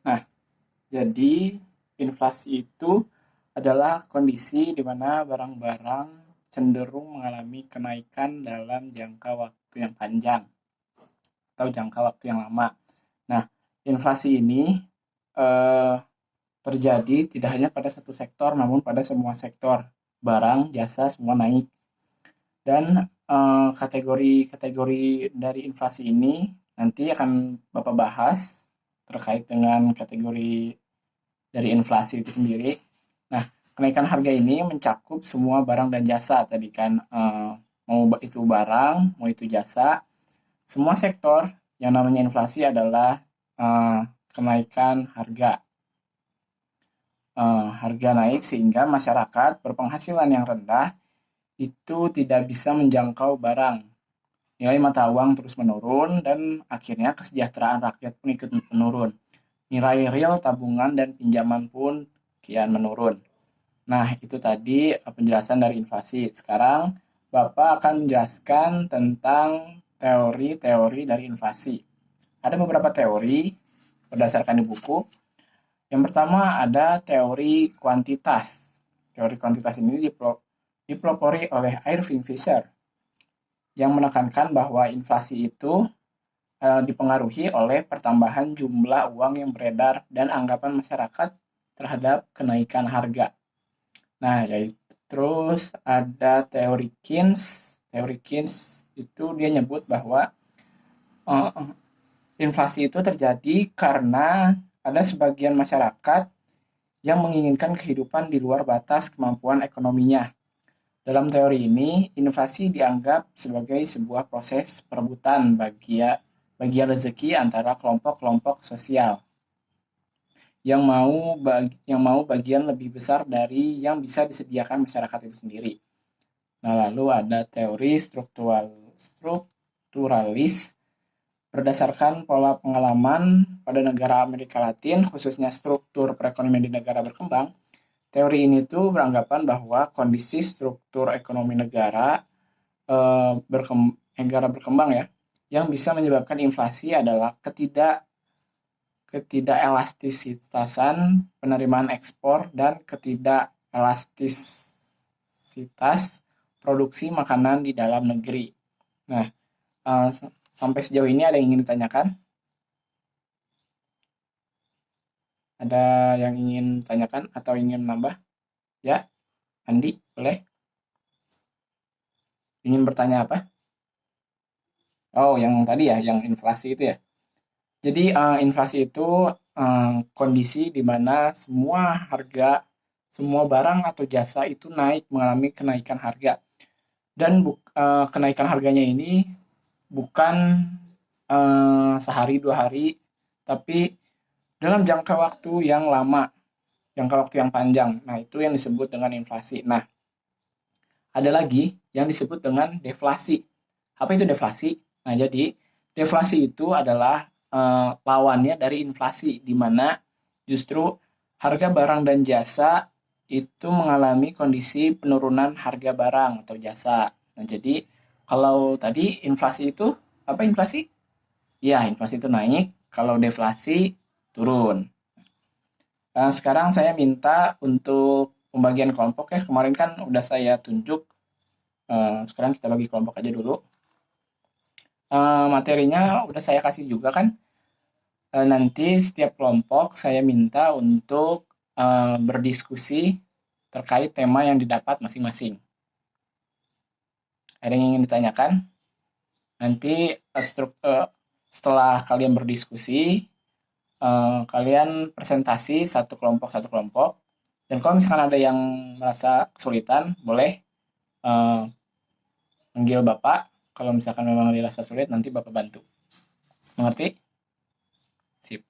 Nah, jadi inflasi itu adalah kondisi di mana barang-barang cenderung mengalami kenaikan dalam jangka waktu yang panjang atau jangka waktu yang lama. Nah, inflasi ini eh, terjadi tidak hanya pada satu sektor, namun pada semua sektor. Barang, jasa, semua naik. Dan kategori-kategori dari inflasi ini nanti akan Bapak bahas terkait dengan kategori dari inflasi itu sendiri. Nah, kenaikan harga ini mencakup semua barang dan jasa tadi kan, mau itu barang, mau itu jasa, semua sektor yang namanya inflasi adalah kenaikan harga. Harga naik sehingga masyarakat berpenghasilan yang rendah itu tidak bisa menjangkau barang. Nilai mata uang terus menurun dan akhirnya kesejahteraan rakyat pun ikut menurun. Nilai real tabungan dan pinjaman pun kian menurun. Nah, itu tadi penjelasan dari inflasi. Sekarang Bapak akan menjelaskan tentang teori-teori dari inflasi. Ada beberapa teori berdasarkan di buku. Yang pertama ada teori kuantitas. Teori kuantitas ini dipelopori oleh Irving Fisher yang menekankan bahwa inflasi itu dipengaruhi oleh pertambahan jumlah uang yang beredar dan anggapan masyarakat terhadap kenaikan harga. Nah, yaitu terus ada teori Keynes. Teori Keynes itu dia nyebut bahwa uh, inflasi itu terjadi karena ada sebagian masyarakat yang menginginkan kehidupan di luar batas kemampuan ekonominya. Dalam teori ini, inflasi dianggap sebagai sebuah proses perebutan bagian rezeki antara kelompok-kelompok sosial yang mau bagian lebih besar dari yang bisa disediakan masyarakat itu sendiri. Nah, lalu ada teori strukturalis berdasarkan pola pengalaman pada negara Amerika Latin, khususnya struktur perekonomian di negara berkembang. Teori ini tuh beranggapan bahwa kondisi struktur ekonomi negara berkembang ya, yang bisa menyebabkan inflasi adalah ketidakelastisitasan penerimaan ekspor dan ketidakelastisitas produksi makanan di dalam negeri. Nah, sampai sejauh ini ada yang ingin ditanyakan? Ada yang ingin tanyakan atau ingin menambah? Ya, Andi, boleh? Ingin bertanya apa? Oh, yang tadi ya, yang inflasi itu ya. Jadi inflasi itu kondisi di mana semua barang atau jasa itu mengalami kenaikan harga. Dan kenaikan harganya ini bukan sehari dua hari, tapi dalam jangka waktu yang lama, jangka waktu yang panjang. Nah, itu yang disebut dengan inflasi. Nah, ada lagi yang disebut dengan deflasi. Apa itu deflasi? Nah, jadi deflasi itu adalah lawannya dari inflasi, di mana justru harga barang dan jasa itu mengalami kondisi penurunan harga barang atau jasa. Nah, jadi kalau tadi inflasi itu apa inflasi? Ya, inflasi itu naik, kalau deflasi turun. Sekarang saya minta untuk pembagian kelompok ya. Kemarin kan udah saya tunjuk. Sekarang kita bagi kelompok aja dulu. Materinya udah saya kasih juga kan. Nanti setiap kelompok saya minta untuk berdiskusi terkait tema yang didapat masing-masing. Ada yang ingin ditanyakan? Nanti setelah kalian berdiskusi, kalian presentasi satu kelompok. Dan kalau misalkan ada yang merasa kesulitan, boleh manggil Bapak. Kalau misalkan memang dirasa sulit, nanti Bapak bantu. Mengerti? Sip.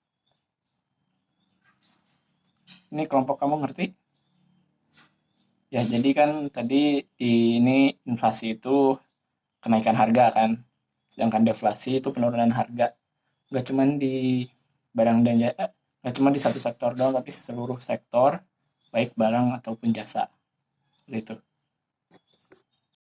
Ini kelompok kamu ngerti? Ya, jadi kan tadi ini inflasi itu kenaikan harga kan. Sedangkan deflasi itu penurunan harga. Nggak cuma di barang dan jasa, nggak cuma di satu sektor doang, tapi seluruh sektor, baik barang ataupun jasa. Seperti itu.